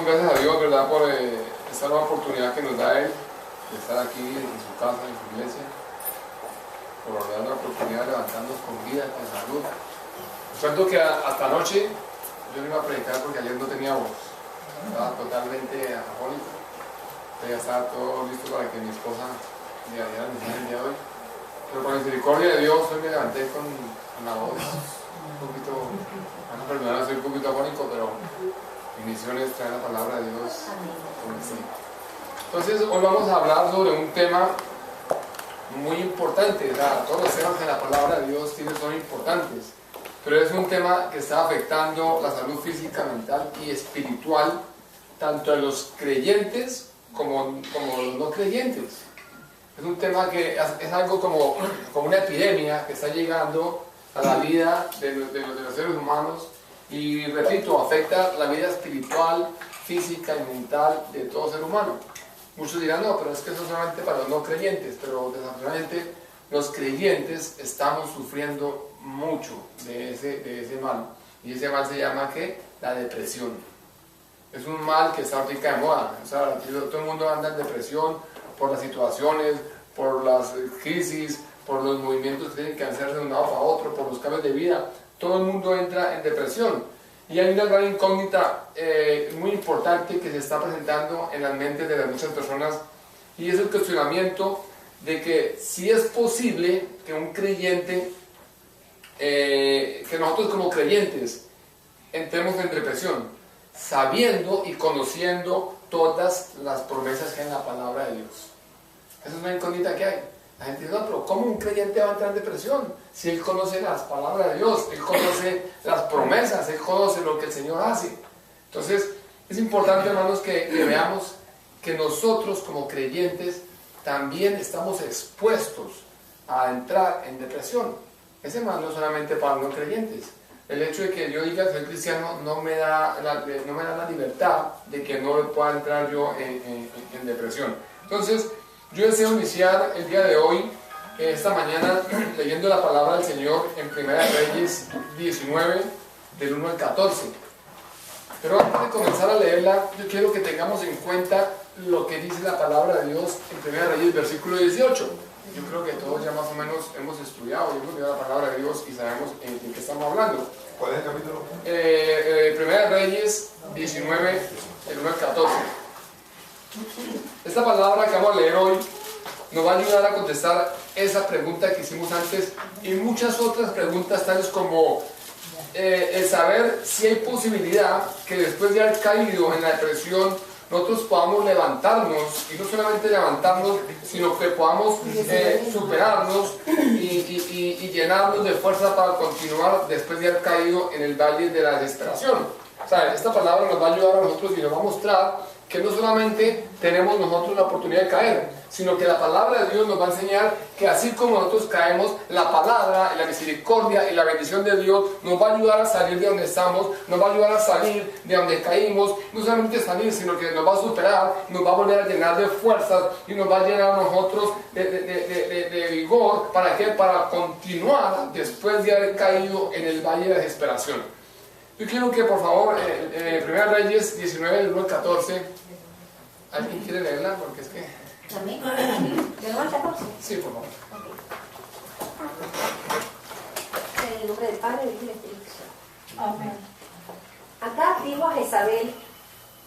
gracias a Dios, ¿verdad?, por esta nueva oportunidad que nos da Él de estar aquí en su casa, en su iglesia, por darnos la oportunidad de levantarnos con vida, con salud. Recuerdo que hasta anoche yo no iba a predicar porque ayer no tenía voz, estaba totalmente afónico, ya estaba todo listo para que mi esposa me diera el mensaje el día de hoy. Pero por misericordia de Dios hoy me levanté con la voz un poquito, van a perdonar, soy un poquito afónico, pero mi misión es traer la palabra de Dios con el Señor. Entonces hoy vamos a hablar sobre un tema muy importante. Todos los temas que la palabra de Dios tiene son importantes, pero es un tema que está afectando la salud física, mental y espiritual tanto de los creyentes como los no creyentes. Es un tema que es algo como una epidemia que está llegando a la vida de los seres humanos y, repito, afecta la vida espiritual, física y mental de todo ser humano. Muchos dirán, no, pero es que eso es solamente para los no creyentes, pero desafortunadamente los creyentes estamos sufriendo mucho de ese mal. Y ese mal se llama, ¿qué? La depresión. Es un mal que está ahorita de moda. O sea, todo el mundo anda en depresión por las situaciones, por las crisis, por los movimientos que tienen que hacerse de un lado para otro, por los cambios de vida. Todo el mundo entra en depresión. Y hay una gran incógnita muy importante que se está presentando en las mentes de las muchas personas, y es el cuestionamiento de que si es posible que un creyente, que nosotros como creyentes entremos en depresión, sabiendo y conociendo todas las promesas que hay en la palabra de Dios. Esa es una incógnita que hay. La gente dice, no, pero ¿cómo un creyente va a entrar en depresión? Si él conoce las palabras de Dios, él conoce las promesas, él conoce lo que el Señor hace. Entonces, es importante, hermanos, que veamos que nosotros como creyentes también estamos expuestos a entrar en depresión. Ese mal no es solamente para los no creyentes. El hecho de que yo diga que soy cristiano no me da la libertad de que no pueda entrar yo en depresión. Entonces, yo deseo iniciar el día de hoy, esta mañana, leyendo la palabra del Señor en 1 Reyes 19, del 1 al 14. Pero antes de comenzar a leerla, yo quiero que tengamos en cuenta lo que dice la palabra de Dios en 1 Reyes, versículo 18. Yo creo que todos ya más o menos hemos estudiado y hemos leído la palabra de Dios y sabemos en qué estamos hablando. ¿Cuál es el capítulo? 1 Reyes 19, del 1 al 14. Esta palabra que vamos a leer hoy nos va a ayudar a contestar esa pregunta que hicimos antes y muchas otras preguntas tales como el saber si hay posibilidad que después de haber caído en la depresión nosotros podamos levantarnos, y no solamente levantarnos, sino que podamos superarnos y llenarnos de fuerza para continuar después de haber caído en el valle de la desesperación. O sea, esta palabra nos va a ayudar a nosotros y nos va a mostrar que no solamente tenemos nosotros la oportunidad de caer, sino que la palabra de Dios nos va a enseñar que así como nosotros caemos, la palabra, la misericordia y la bendición de Dios nos va a ayudar a salir de donde estamos, nos va a ayudar a salir de donde caímos, no solamente salir, sino que nos va a superar, nos va a volver a llenar de fuerzas y nos va a llenar a nosotros de vigor. ¿Para qué? Para continuar después de haber caído en el valle de la desesperación. Yo quiero que por favor, 1 Reyes 19, del 1 al 14, ¿alguien quiere leerla? Porque es que... ¿También? ¿De 1 al 14? Sí, por favor. Okay. En el nombre del Padre, del Hijo y del Espíritu Santo. Amén. Acab dio a Jezabel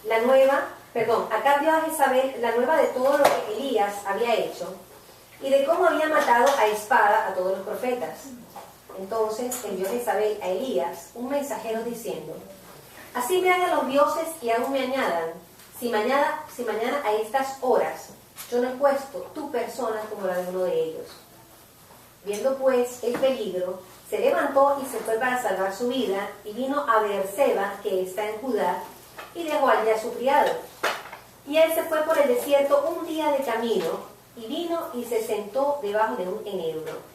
la nueva de todo lo que Elías había hecho y de cómo había matado a espada a todos los profetas. Entonces envió Jezabel a Elías un mensajero diciendo: así me hagan los dioses y aún me añadan, si mañana a estas horas yo no he puesto tu persona como la de uno de ellos. Viendo pues el peligro, se levantó y se fue para salvar su vida, y vino a Beerseba, que está en Judá, y dejó allí a su criado. Y él se fue por el desierto un día de camino, y vino y se sentó debajo de un enebro.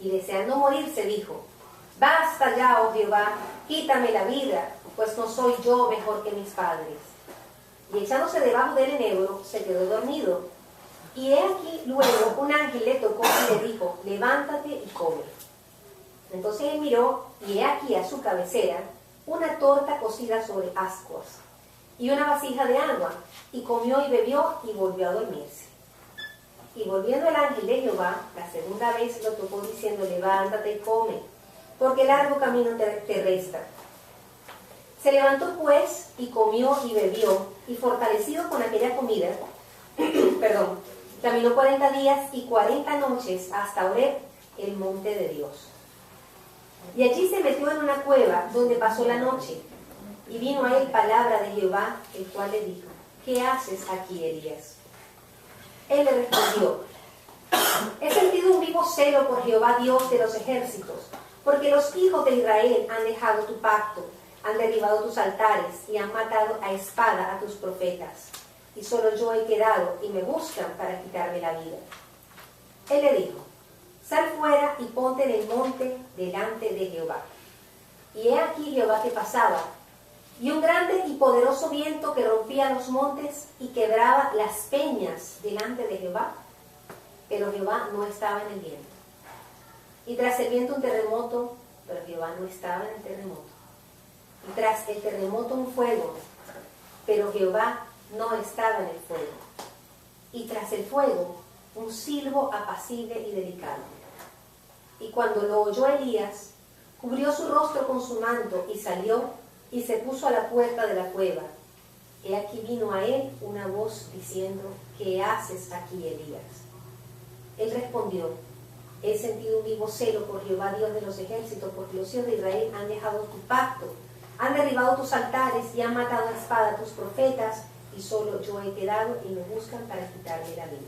Y deseando morir se dijo: basta ya, oh Jehová, quítame la vida, pues no soy yo mejor que mis padres. Y echándose debajo del enebro, se quedó dormido. Y he aquí luego un ángel le tocó y le dijo: levántate y come. Entonces él miró, y he aquí a su cabecera una torta cocida sobre ascuas, y una vasija de agua, y comió y bebió y volvió a dormirse. Y volviendo el ángel de Jehová, la segunda vez lo tocó diciendo, levántate y come, porque largo camino te resta. Se levantó pues y comió y bebió, y fortalecido con aquella comida, caminó 40 días y 40 noches hasta Horeb, el monte de Dios. Y allí se metió en una cueva donde pasó la noche, y vino a él palabra de Jehová, el cual le dijo, ¿qué haces aquí, Elías? Él le respondió, he sentido un vivo celo por Jehová Dios de los ejércitos, porque los hijos de Israel han dejado tu pacto, han derribado tus altares y han matado a espada a tus profetas, y solo yo he quedado y me buscan para quitarme la vida. Él le dijo, sal fuera y ponte en el monte delante de Jehová. Y he aquí Jehová que pasaba, y un grande y poderoso viento que rompía los montes y quebraba las peñas delante de Jehová, pero Jehová no estaba en el viento. Y tras el viento un terremoto, pero Jehová no estaba en el terremoto. Y tras el terremoto un fuego, pero Jehová no estaba en el fuego. Y tras el fuego un silbo apacible y delicado. Y cuando lo oyó Elías, cubrió su rostro con su manto y salió y se puso a la puerta de la cueva. He aquí vino a él una voz diciendo, ¿qué haces aquí, Elías? Él respondió, he sentido un vivo celo por Jehová Dios de los ejércitos, porque los hijos de Israel han dejado tu pacto, han derribado tus altares y han matado a espada a tus profetas, y solo yo he quedado y me buscan para quitarme la vida.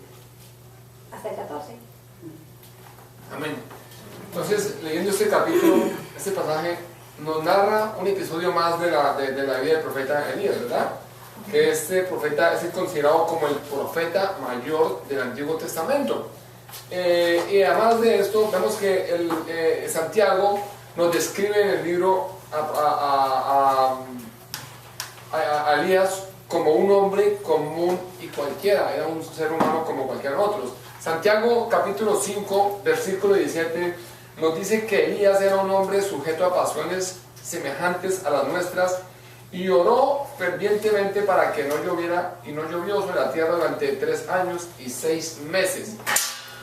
Hasta el 14. Amén. Entonces, leyendo este capítulo, este pasaje nos narra un episodio más de la vida del profeta Elías, ¿verdad? Que este profeta es considerado como el profeta mayor del Antiguo Testamento. Y además de esto, vemos que Santiago nos describe en el libro a Elías como un hombre común y cualquiera, era un ser humano como cualquier otro. Santiago capítulo 5, versículo 17, nos dice que Elías era un hombre sujeto a pasiones semejantes a las nuestras y oró fervientemente para que no lloviera, y no llovió sobre la tierra durante 3 años y 6 meses.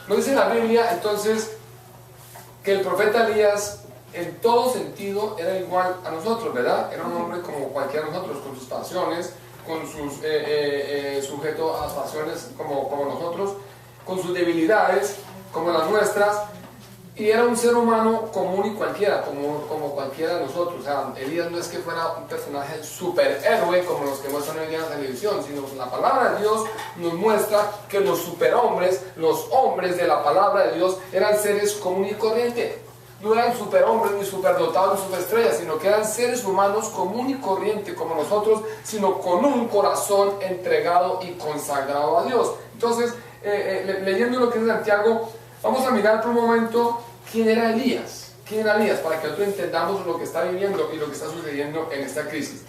Nos dice la Biblia entonces que el profeta Elías en todo sentido era igual a nosotros, ¿verdad? Era un hombre como cualquiera de nosotros, con sus pasiones, con sus sujeto a pasiones como nosotros, con sus debilidades como las nuestras, y era un ser humano común y cualquiera, como cualquiera de nosotros. O sea, Elías no es que fuera un personaje superhéroe como los que muestran hoy en día en la televisión, sino que la palabra de Dios nos muestra que los superhombres, los hombres de la palabra de Dios, eran seres común y corriente. No eran superhombres, ni superdotados, ni superestrellas, sino que eran seres humanos común y corriente como nosotros, sino con un corazón entregado y consagrado a Dios. Entonces, leyendo lo que es Santiago, vamos a mirar por un momento quién era Elías. ¿Quién era Elías? Para que nosotros entendamos lo que está viviendo y lo que está sucediendo en esta crisis.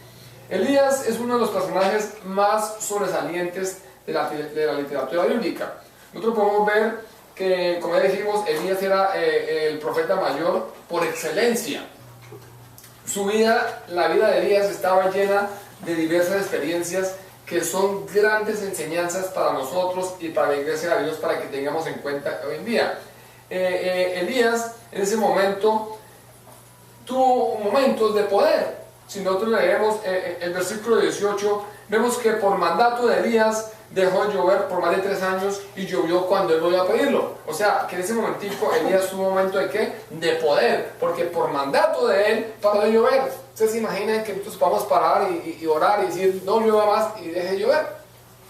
Elías es uno de los personajes más sobresalientes de la literatura bíblica. Nosotros podemos ver que, como ya dijimos, Elías era el profeta mayor por excelencia. Su vida, la vida de Elías, estaba llena de diversas experiencias que son grandes enseñanzas para nosotros y para la iglesia de Dios, para que tengamos en cuenta hoy en día. Elías en ese momento tuvo momentos de poder. Si nosotros leemos el versículo 18, vemos que por mandato de Elías dejó de llover por más de 3 años y llovió cuando él volvió a pedirlo. O sea, que en ese momentico Elías tuvo un momento de ¿qué? De poder, porque por mandato de él paró de llover. Ustedes se imaginan que nosotros podamos parar y orar y decir no llueva más y deje de llover,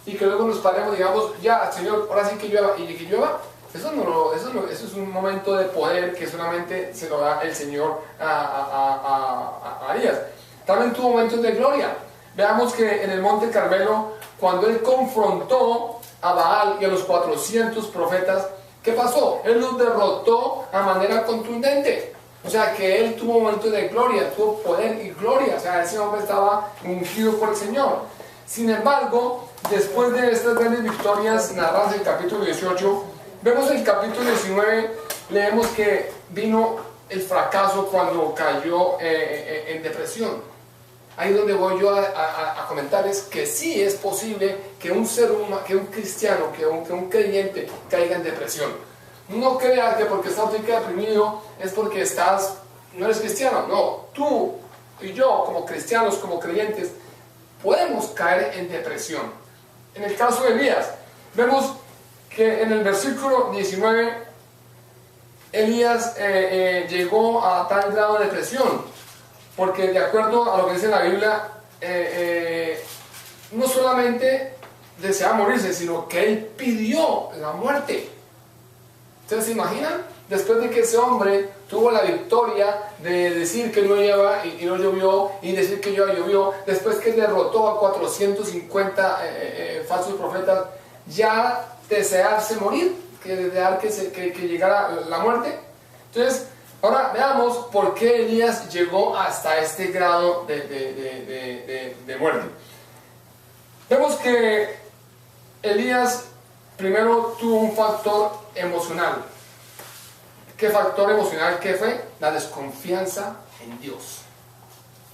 y que luego nos paremos y digamos ya Señor, ahora sí que llueva, y que llueva. Eso es un momento de poder que solamente se lo da el Señor a Elías. También tuvo momentos de gloria. Veamos que en el Monte Carmelo, cuando él confrontó a Baal y a los 400 profetas, ¿qué pasó? Él los derrotó a manera contundente. O sea, que él tuvo momentos de gloria, tuvo poder y gloria. O sea, ese hombre estaba ungido por el Señor. Sin embargo, después de estas grandes victorias narradas en el capítulo 18, vemos el capítulo 19, leemos que vino el fracaso cuando cayó en depresión. ahí es donde voy yo a comentarles que sí es posible que un ser humano, que un cristiano, que un creyente caiga en depresión. No creas que porque estás deprimido es porque no eres cristiano. No, tú y yo como cristianos, como creyentes, podemos caer en depresión. En el caso de Elías, vemos que en el versículo 19, Elías llegó a tal grado de depresión, porque de acuerdo a lo que dice la Biblia, no solamente deseaba morirse, sino que él pidió la muerte. ¿Ustedes se imaginan? Después de que ese hombre tuvo la victoria de decir que no llovía y no llovió, y decir que llovió, después que derrotó a 450 falsos profetas, ya desearse morir, que desear que llegara la muerte. Entonces, ahora veamos por qué Elías llegó hasta este grado de muerte. Vemos que Elías primero tuvo un factor emocional. ¿Qué factor emocional que fue? La desconfianza en Dios.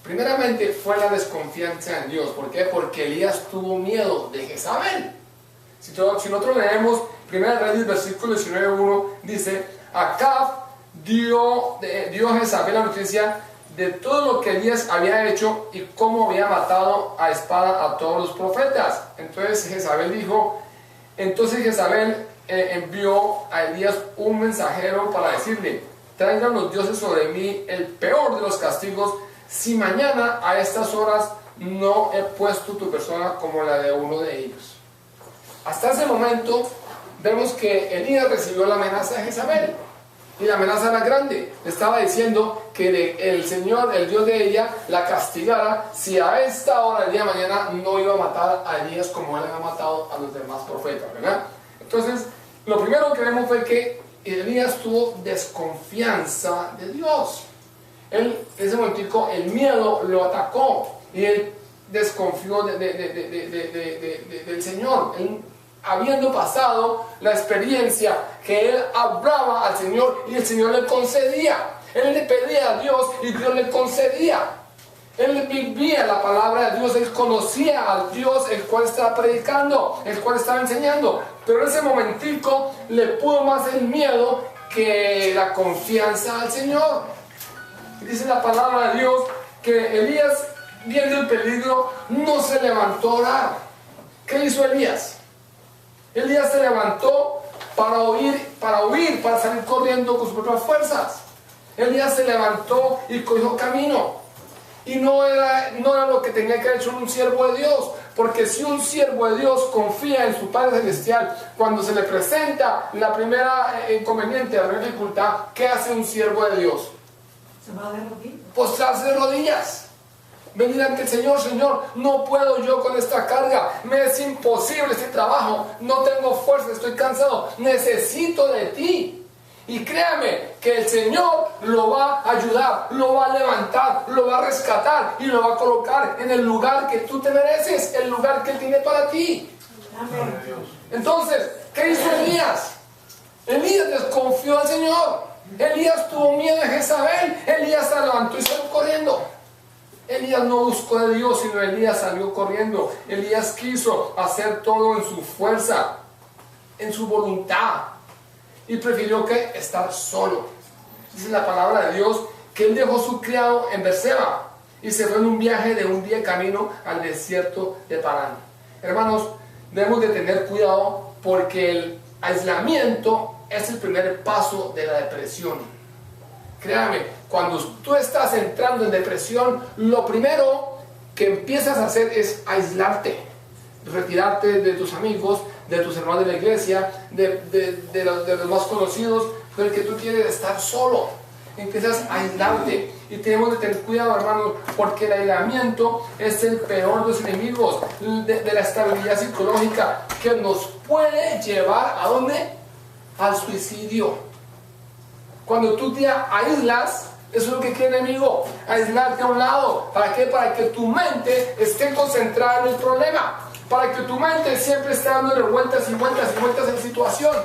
Primeramente fue la desconfianza en Dios. ¿Por qué? Porque Elías tuvo miedo de Jezabel. Si nosotros leemos 1 Reyes, versículo 19:1, dice: Acab dio a Jezabel la noticia de todo lo que Elías había hecho y cómo había matado a espada a todos los profetas. Entonces Jezabel envió a Elías un mensajero para decirle: traigan los dioses sobre mí el peor de los castigos, si mañana a estas horas no he puesto tu persona como la de uno de ellos. Hasta ese momento vemos que Elías recibió la amenaza de Jezabel, y la amenaza era grande. Le estaba diciendo que el Señor, el Dios de ella, la castigara si a esta hora, el día de mañana, no iba a matar a Elías como él había matado a los demás profetas, ¿verdad? Entonces, lo primero que vemos fue que Elías tuvo desconfianza de Dios. Él, en ese momentico, el miedo lo atacó y él desconfió del Señor. Él, habiendo pasado la experiencia que él hablaba al Señor y el Señor le concedía. Él le pedía a Dios y Dios le concedía. Él vivía la palabra de Dios, él conocía al Dios el cual estaba predicando, el cual estaba enseñando. Pero en ese momentico le pudo más el miedo que la confianza al Señor. Dice la palabra de Dios que Elías, viendo el peligro, no se levantó a orar. ¿Qué hizo Elías? Elías se levantó para huir, para salir corriendo con sus propias fuerzas. Elías se levantó y cogió camino. Y no era lo que tenía que haber hecho un siervo de Dios. Porque si un siervo de Dios confía en su Padre Celestial, cuando se le presenta la primera inconveniente, la primera dificultad, ¿qué hace un siervo de Dios? Se va de rodillas. Postrarse de rodillas. Venir ante el Señor: Señor, no puedo yo con esta carga, me es imposible este trabajo, no tengo fuerza, estoy cansado, necesito de ti. Y créame que el Señor lo va a ayudar, lo va a levantar, lo va a rescatar y lo va a colocar en el lugar que tú te mereces, el lugar que Él tiene para ti. Amén. Entonces, ¿qué hizo Elías? Elías desconfió al Señor. Elías tuvo miedo de Jezabel. Elías se levantó y salió corriendo. Elías no buscó de Dios, sino Elías salió corriendo. Elías quiso hacer todo en su fuerza, en su voluntad, y prefirió que estar solo. Dice la palabra de Dios que él dejó su criado en Berseba y se fue en un viaje de un día de camino al desierto de Parán. Hermanos, debemos de tener cuidado porque el aislamiento es el primer paso de la depresión. Créame, cuando tú estás entrando en depresión, lo primero que empiezas a hacer es aislarte, retirarte de tus amigos, de tus hermanos de la iglesia, de los más conocidos, porque tú quieres estar solo. Empiezas a aislarte y tenemos que tener cuidado, hermanos, porque el aislamiento es el peor de los enemigos de la estabilidad psicológica, que nos puede llevar ¿a dónde? Al suicidio. Cuando tú te aíslas, eso es lo que quiere el enemigo, aislarte a un lado. ¿Para qué? Para que tu mente esté concentrada en el problema, para que tu mente siempre esté dándole vueltas y vueltas y vueltas en la situación.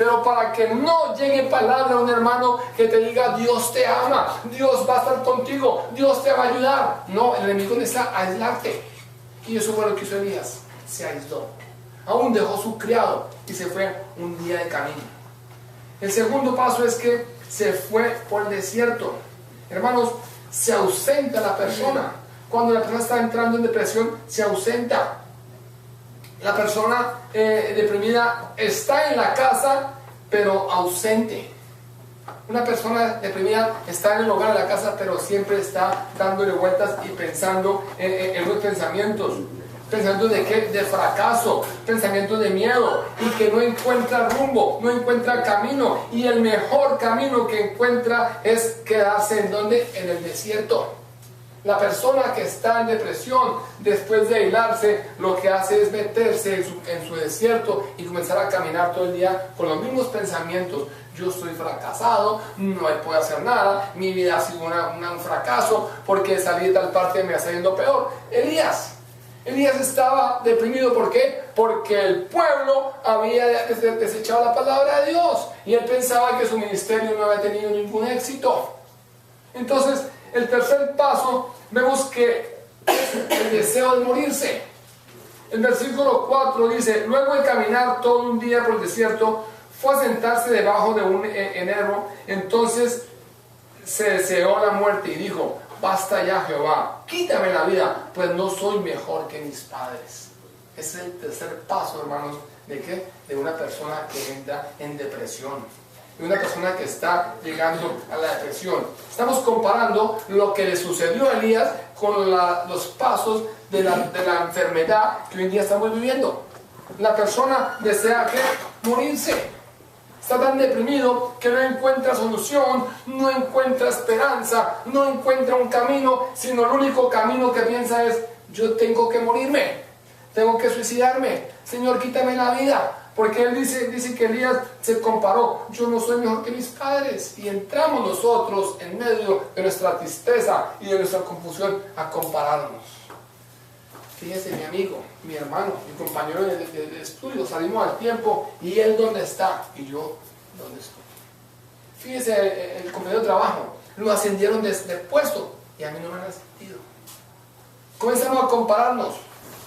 Pero para que no llegue palabra a un hermano que te diga Dios te ama, Dios va a estar contigo, Dios te va a ayudar. No, el enemigo necesita aislarte. Y eso fue lo que hizo Elías, se aisló. Aún dejó su criado y se fue un día de camino. El segundo paso es que se fue por el desierto. Hermanos, se ausenta la persona. Cuando la persona está entrando en depresión, se ausenta. La persona deprimida está en la casa, pero ausente. Una persona deprimida está en el hogar, en la casa, pero siempre está dándole vueltas y pensando en los pensamientos. Pensamientos de qué? De fracaso, pensamientos de miedo, y que no encuentra rumbo, no encuentra camino. Y el mejor camino que encuentra es quedarse ¿en dónde? En el desierto. La persona que está en depresión, después de aislarse, lo que hace es meterse en su desierto y comenzar a caminar todo el día con los mismos pensamientos. Yo estoy fracasado, no puedo hacer nada, mi vida ha sido un fracaso, porque salí de tal parte me está yendo peor. Elías estaba deprimido, ¿por qué? Porque el pueblo había desechado la palabra de Dios y él pensaba que su ministerio no había tenido ningún éxito. Entonces, el tercer paso, vemos que es el deseo de morirse. El versículo 4 dice: luego de caminar todo un día por el desierto, fue a sentarse debajo de un enebro. Entonces se deseó la muerte y dijo: basta ya, Jehová, quítame la vida, pues no soy mejor que mis padres. Ese es el tercer paso, hermanos, ¿de qué? De una persona que entra en depresión, de una persona que está llegando a la depresión. Estamos comparando lo que le sucedió a Elías con los pasos de la enfermedad que hoy en día estamos viviendo. La persona desea ¿qué? Morirse. Está tan deprimido que no encuentra solución, no encuentra esperanza, no encuentra un camino, sino el único camino que piensa es: yo tengo que morirme, tengo que suicidarme, Señor, quítame la vida. Porque él dice que Elías se comparó: yo no soy mejor que mis padres. Y entramos nosotros en medio de nuestra tristeza y de nuestra confusión a compararnos. Fíjese, mi amigo, mi hermano, mi compañero de estudio, salimos al tiempo y él dónde está y yo dónde estoy. Fíjese, el compañero de trabajo, lo ascendieron de puesto y a mí no me han ascendido. Comenzamos a compararnos,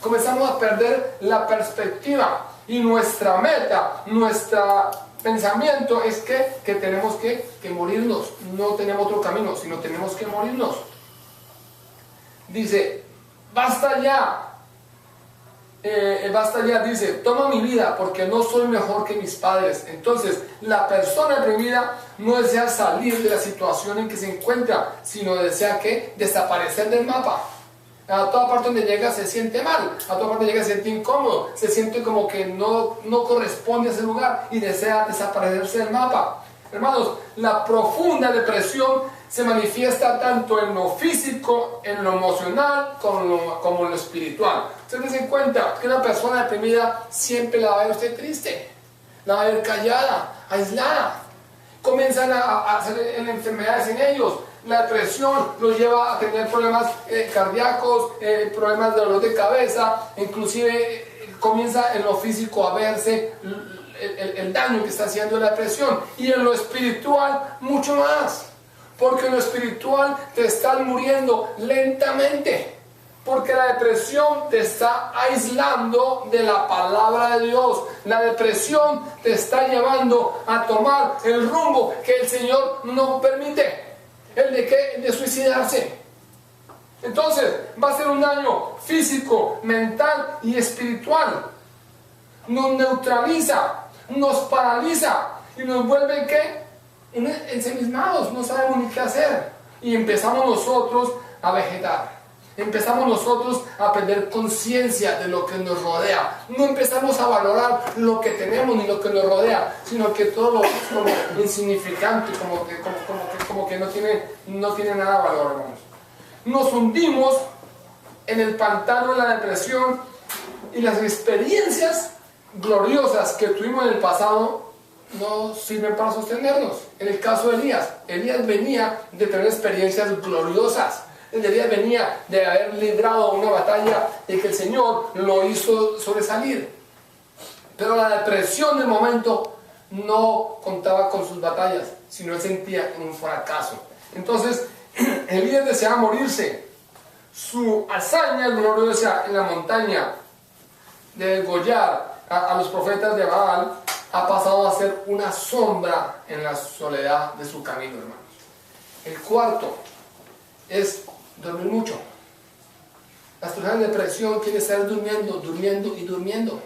comenzamos a perder la perspectiva y nuestra meta, nuestro pensamiento es que tenemos que morirnos. No tenemos otro camino, sino tenemos que morirnos. Dice: basta ya, dice, toma mi vida porque no soy mejor que mis padres. Entonces, la persona deprimida no desea salir de la situación en que se encuentra, sino desea que desaparecer del mapa. A toda parte donde llega se siente mal, a toda parte donde llega se siente incómodo, se siente como que no corresponde a ese lugar y desea desaparecerse del mapa. Hermanos, la profunda depresión se manifiesta tanto en lo físico, en lo emocional, como en lo espiritual. Ustedes se den cuenta que una persona deprimida siempre la va a ver usted triste, la va a ver callada, aislada. Comienzan a hacer enfermedades en ellos. La depresión los lleva a tener problemas cardíacos, problemas de dolor de cabeza, inclusive comienza en lo físico a verse el daño que está haciendo la depresión, y en lo espiritual mucho más, porque en lo espiritual te están muriendo lentamente, porque la depresión te está aislando de la palabra de Dios. La depresión te está llevando a tomar el rumbo que el Señor no permite, el de ¿qué? De suicidarse. Entonces va a ser un daño físico, mental y espiritual. Nos neutraliza, nos paraliza y nos vuelve ¿qué? Ensimismados, no sabemos ni qué hacer. Y empezamos nosotros a vegetar. Empezamos nosotros a perder conciencia de lo que nos rodea. No empezamos a valorar lo que tenemos ni lo que nos rodea, sino que todo lo vemos como insignificante, como que no tiene nada de valor, hermanos. Nos hundimos en el pantano de la depresión, y las experiencias gloriosas que tuvimos en el pasado no sirven para sostenernos. En el caso de Elías venía de tener experiencias gloriosas. Elías venía de haber librado una batalla y que el Señor lo hizo sobresalir. Pero la depresión del momento no contaba con sus batallas, sino él sentía un fracaso. Entonces, Elías deseaba morirse. Su hazaña gloriosa en la montaña de degollar a los profetas de Baal ha pasado a ser una sombra en la soledad de su camino, hermanos. El cuarto es dormir mucho. Las personas de depresión quieren estar durmiendo, durmiendo y durmiendo.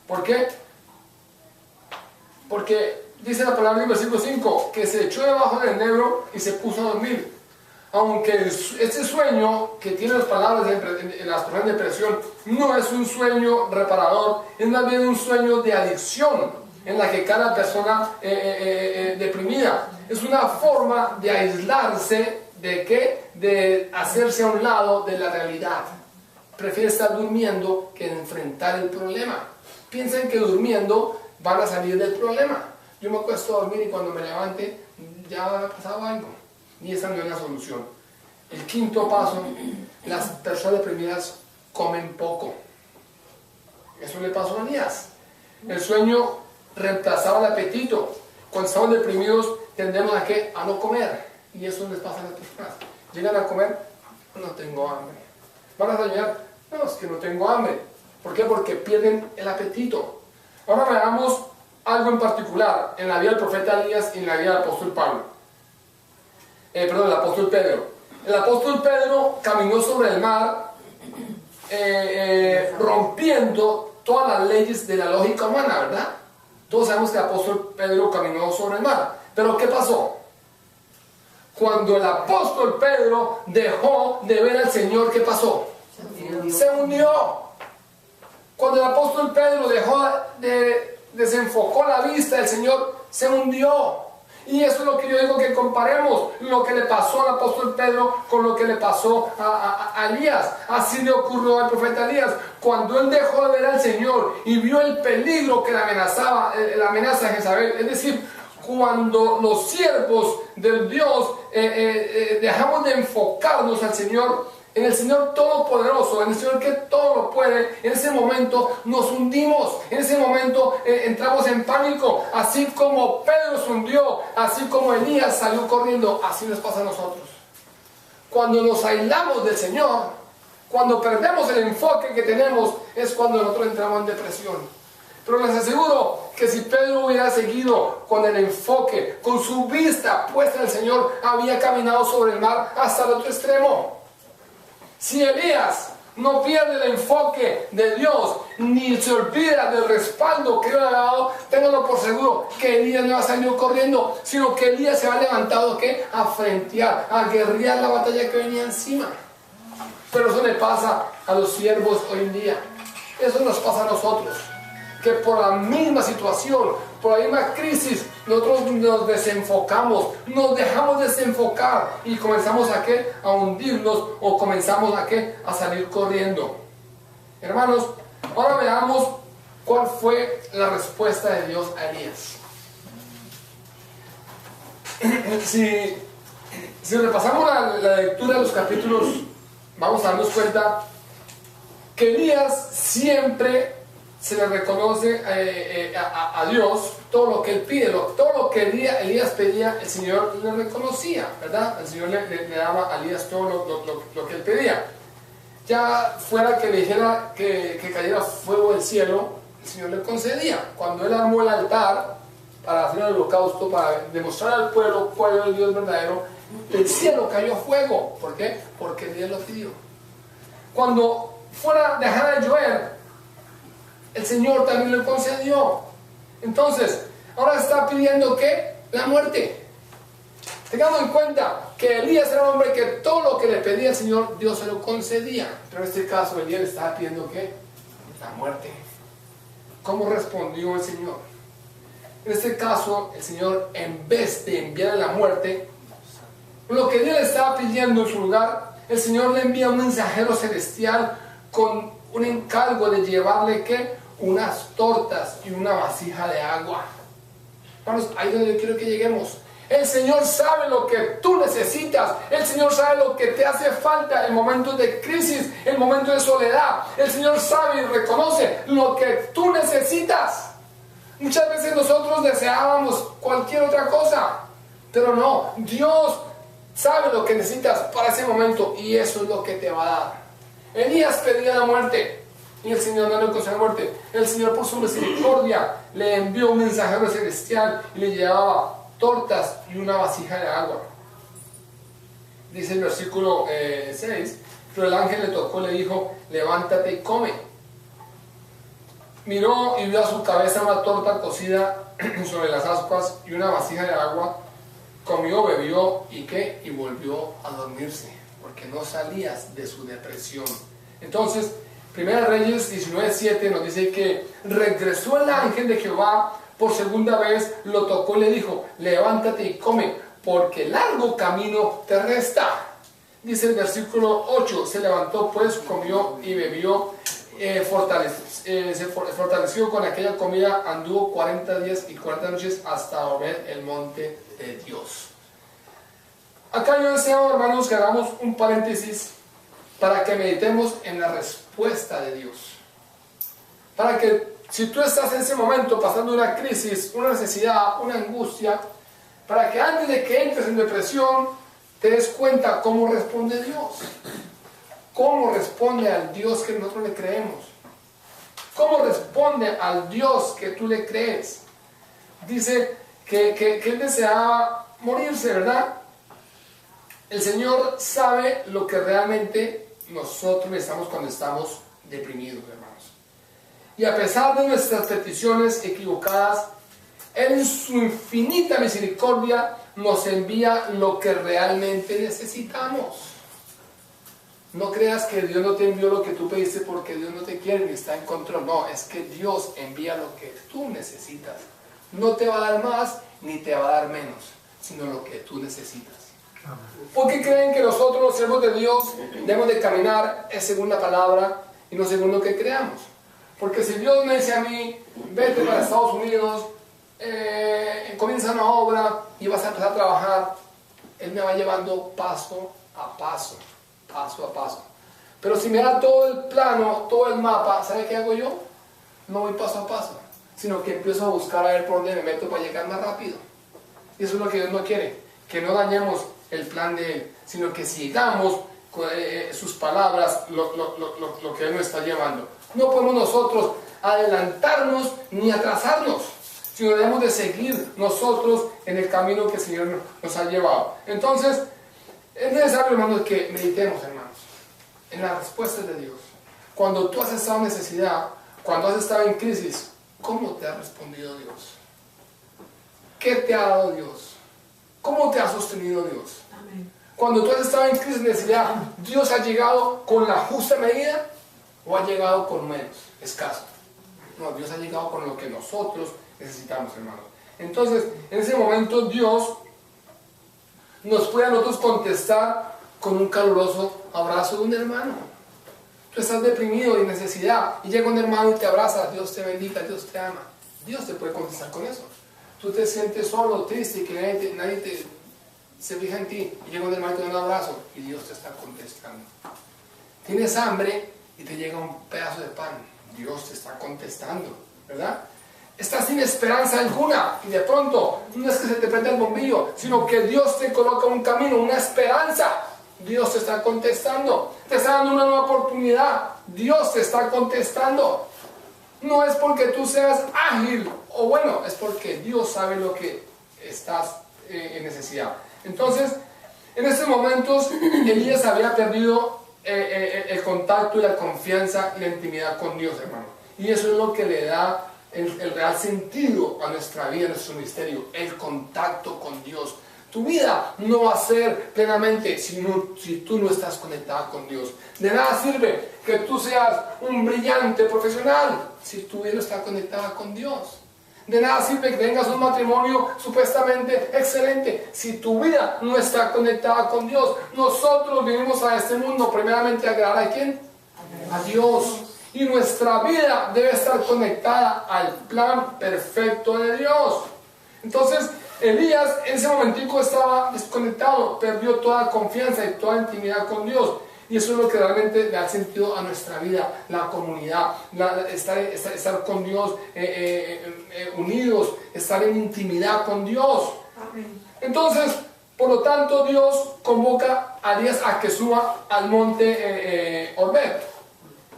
¿Por qué? Porque dice la palabra en el versículo 5 que se echó debajo del enebro y se puso a dormir. Aunque este sueño que tiene las palabras en las personas de depresión no es un sueño reparador, es más bien un sueño de adicción en la que cada persona deprimida es una forma de aislarse de qué, de hacerse a un lado de la realidad. Prefiere estar durmiendo que enfrentar el problema. Piensan que durmiendo van a salir del problema. Yo me acuesto a dormir y cuando me levante ya ha pasado algo. Y esa no es la solución. El quinto paso, las personas deprimidas comen poco. Eso le pasó a Elías. El sueño reemplazaba el apetito. Cuando estamos deprimidos tendemos a ¿qué? A no comer. Y eso les pasa a las personas. Llegan a comer, no tengo hambre. Van a desayunar, no, es que no tengo hambre. ¿Por qué? Porque pierden el apetito. Ahora veamos algo en particular en la vida del profeta Elías y en la vida del apóstol Pablo. El apóstol Pedro. El apóstol Pedro caminó sobre el mar rompiendo todas las leyes de la lógica humana, ¿verdad? Todos sabemos que el apóstol Pedro caminó sobre el mar. Pero ¿qué pasó? Cuando el apóstol Pedro dejó de ver al Señor, ¿qué pasó? Se hundió. Cuando el apóstol Pedro desenfocó la vista del Señor, se hundió. Y eso es lo que yo digo que comparemos lo que le pasó al apóstol Pedro con lo que le pasó a Elías. Así le ocurrió al profeta Elías. Cuando él dejó de ver al Señor y vio el peligro que le amenazaba, la amenaza de Jezabel, es decir, cuando los siervos del Dios dejamos de enfocarnos al Señor, en el Señor Todopoderoso, en el Señor que todo lo puede, en ese momento nos hundimos, en ese momento entramos en pánico, así como Pedro se hundió, así como Elías salió corriendo, así nos pasa a nosotros. Cuando nos aislamos del Señor, cuando perdemos el enfoque que tenemos, es cuando nosotros entramos en depresión. Pero les aseguro que si Pedro hubiera seguido con el enfoque, con su vista puesta en el Señor, había caminado sobre el mar hasta el otro extremo. Si Elías no pierde el enfoque de Dios, ni se olvida del respaldo que Dios le ha dado, ténganlo por seguro que Elías no ha salido corriendo, sino que Elías se ha levantado ¿qué? A frentear, a guerrear la batalla que venía encima. Pero eso le pasa a los siervos hoy en día. Eso nos pasa a nosotros, que por la misma situación, por la misma crisis, nosotros nos desenfocamos, nos dejamos desenfocar y comenzamos a ¿qué? A hundirnos o comenzamos a ¿qué? A salir corriendo. Hermanos, ahora veamos cuál fue la respuesta de Dios a Elías. Si repasamos la lectura de los capítulos, vamos a darnos cuenta que Elías siempre se le reconoce a Dios todo lo que él pide, todo lo que Elías pedía, el Señor le reconocía, ¿verdad? El Señor le daba a Elías todo lo que él pedía. Ya fuera que le dijera que cayera fuego del cielo, el Señor le concedía. Cuando él armó el altar para hacer el holocausto, para demostrar al pueblo cuál era el Dios verdadero, del cielo cayó fuego. ¿Por qué? Porque Dios lo pidió. Cuando dejara de llover, el Señor también le concedió. Entonces, ahora está pidiendo ¿qué? La muerte. Tengamos en cuenta que Elías era un hombre que todo lo que le pedía al Señor, Dios se lo concedía. Pero en este caso, Elías le estaba pidiendo ¿qué? La muerte. ¿Cómo respondió el Señor? En este caso, el Señor, en vez de enviarle la muerte, lo que Dios le estaba pidiendo en su lugar, el Señor le envía un mensajero celestial con un encargo de llevarle ¿qué? Unas tortas y una vasija de agua. Vamos, ahí es donde yo quiero que lleguemos. El Señor sabe lo que tú necesitas. El Señor sabe lo que te hace falta en momentos de crisis, en momentos de soledad. El Señor sabe y reconoce lo que tú necesitas. Muchas veces nosotros deseábamos cualquier otra cosa, pero no, Dios sabe lo que necesitas para ese momento y eso es lo que te va a dar. Elías pedía la muerte y el Señor no le concedió la muerte. El Señor, por su misericordia, le envió un mensajero celestial y le llevaba tortas y una vasija de agua. Dice el versículo 6, pero el ángel le tocó y le dijo: levántate y come. Miró y vio a su cabeza una torta cocida sobre las ascuas y una vasija de agua. Comió, bebió y ¿qué? Y volvió a dormirse, porque no salías de su depresión. Entonces, 1 Reyes 19:7 nos dice que regresó el ángel de Jehová por segunda vez, lo tocó y le dijo: levántate y come, porque largo camino te resta. Dice el versículo 8, se levantó pues, comió y bebió, se fortaleció con aquella comida, anduvo 40 días y 40 noches hasta ver el monte de Dios. Acá yo deseo, hermanos, que hagamos un paréntesis para que meditemos en la respuesta de Dios. Para que si tú estás en ese momento pasando una crisis, una necesidad, una angustia, para que antes de que entres en depresión te des cuenta cómo responde Dios. Cómo responde al Dios que nosotros le creemos. Cómo responde al Dios que tú le crees. Dice que él deseaba morirse, ¿verdad? El Señor sabe lo que realmente nosotros necesitamos cuando estamos deprimidos, hermanos. Y a pesar de nuestras peticiones equivocadas, Él en su infinita misericordia nos envía lo que realmente necesitamos. No creas que Dios no te envió lo que tú pediste porque Dios no te quiere ni está en control. No, es que Dios envía lo que tú necesitas. No te va a dar más ni te va a dar menos, sino lo que tú necesitas. ¿Por qué creen que nosotros, los siervos de Dios, debemos de caminar según la palabra y no según lo que creamos? Porque si Dios me dice a mí: vete para Estados Unidos, comienza una obra y vas a empezar a trabajar, Él me va llevando paso a paso, paso a paso. Pero si me da todo el plano, todo el mapa, ¿sabe qué hago yo? No voy paso a paso, sino que empiezo a buscar a ver por dónde me meto para llegar más rápido. Y eso es lo que Dios no quiere, que no dañemos el plan de Él, sino que sigamos sus palabras, lo que Él nos está llevando. No podemos nosotros adelantarnos ni atrasarnos, sino debemos de seguir nosotros en el camino que el Señor nos ha llevado. Entonces, es necesario, hermanos, que meditemos, hermanos, en las respuestas de Dios. Cuando tú has estado en necesidad, cuando has estado en crisis, ¿cómo te ha respondido Dios? ¿Qué te ha dado Dios? ¿Cómo te ha sostenido Dios? Amén. Cuando tú has estado en crisis de necesidad, ¿Dios ha llegado con la justa medida o ha llegado con menos, escaso? No, Dios ha llegado con lo que nosotros necesitamos, hermanos. Entonces, en ese momento Dios nos puede a nosotros contestar con un caluroso abrazo de un hermano. Tú estás deprimido y en necesidad y llega un hermano y te abraza: Dios te bendiga, Dios te ama. Dios te puede contestar con eso. Tú te sientes solo, triste, que nadie se fija en ti y llega un hermano y te da un abrazo y Dios te está contestando. Tienes hambre y te llega un pedazo de pan, Dios te está contestando, ¿verdad? Estás sin esperanza alguna y de pronto no es que se te prenda el bombillo, sino que Dios te coloca un camino, una esperanza. Dios te está contestando, te está dando una nueva oportunidad. Dios te está contestando. No es porque tú seas ágil o bueno, es porque Dios sabe lo que estás en necesidad. Entonces, en estos momentos Elías había perdido el contacto y la confianza y la intimidad con Dios, hermano. Y eso es lo que le da el real sentido a nuestra vida, a nuestro ministerio, el contacto con Dios. Tu vida no va a ser plenamente si tú no estás conectada con Dios. De nada sirve que tú seas un brillante profesional si tu vida no está conectada con Dios. De nada sirve que tengas un matrimonio supuestamente excelente si tu vida no está conectada con Dios. Nosotros vinimos a este mundo primeramente a agradar ¿a quién? A Dios. Y nuestra vida debe estar conectada al plan perfecto de Dios. Entonces, Elías en ese momentico estaba desconectado, perdió toda confianza y toda intimidad con Dios. Y eso es lo que realmente le da sentido a nuestra vida, la comunidad, estar con Dios unidos, estar en intimidad con Dios. Amén. Entonces, por lo tanto, Dios convoca a Elías a que suba al monte Oreb.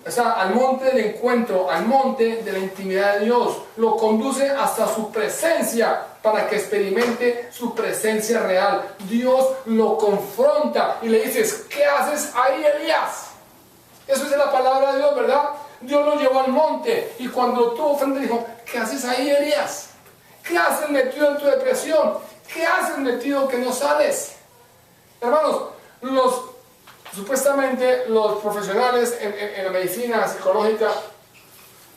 O sea, al monte del encuentro, al monte de la intimidad de Dios. Lo conduce hasta su presencia para que experimente su presencia real. Dios lo confronta y le dice: ¿qué haces ahí, Elías? Eso es la palabra de Dios, ¿verdad? Dios lo llevó al monte y cuando tuvo frente dijo: ¿qué haces ahí, Elías? ¿Qué haces metido en tu depresión? ¿Qué haces metido que no sales? Hermanos, supuestamente los profesionales en la medicina psicológica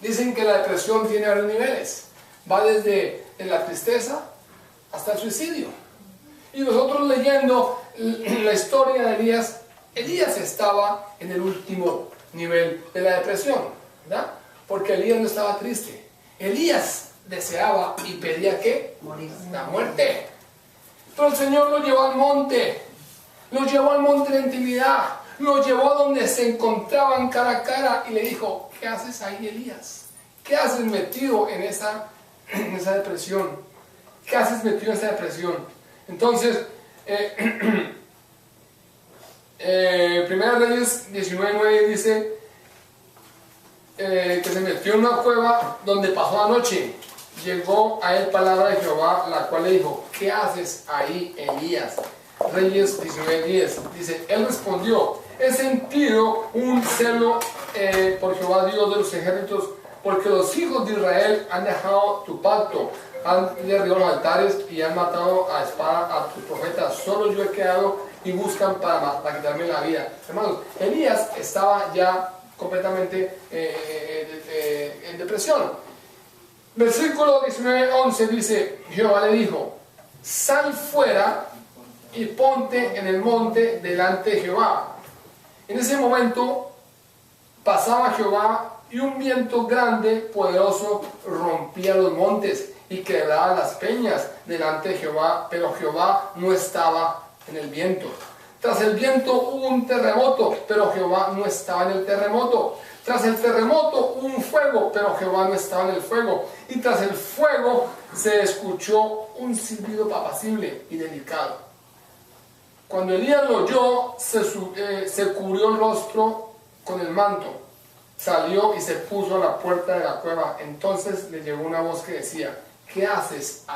dicen que la depresión tiene varios niveles. Va desde la tristeza hasta el suicidio. Y nosotros leyendo la historia de Elías, Elías estaba en el último nivel de la depresión, ¿verdad? Porque Elías no estaba triste. Elías deseaba y pedía ¿qué? Morir. La muerte. Pero el Señor lo llevó al monte. Lo llevó al monte de intimidad, lo llevó a donde se encontraban cara a cara y le dijo: ¿qué haces ahí, Elías? ¿Qué haces metido en esa depresión? ¿Qué haces metido en esa depresión? Entonces, Primera Reyes 19:9 dice que se metió en una cueva donde pasó la noche. Llegó a él palabra de Jehová, la cual le dijo: ¿qué haces ahí, Elías? Reyes 19:10 dice: él respondió: he sentido un celo por Jehová Dios de los ejércitos, porque los hijos de Israel han dejado tu pacto, han derribado los altares y han matado a espada a tus profetas. Solo yo he quedado y buscan para quitarme la vida. Hermanos, Elías estaba ya completamente en depresión. Versículo 19:11 dice: Jehová le dijo: sal fuera y ponte en el monte delante de Jehová. En ese momento pasaba Jehová y un viento grande, poderoso, rompía los montes y quebraba las peñas delante de Jehová, pero Jehová no estaba en el viento. Tras el viento hubo un terremoto, pero Jehová no estaba en el terremoto. Tras el terremoto hubo un fuego, pero Jehová no estaba en el fuego. Y tras el fuego se escuchó un silbido apacible y delicado. Cuando Elías lo oyó, se cubrió el rostro con el manto, salió y se puso a la puerta de la cueva. Entonces le llegó una voz que decía: ¿qué haces ahí?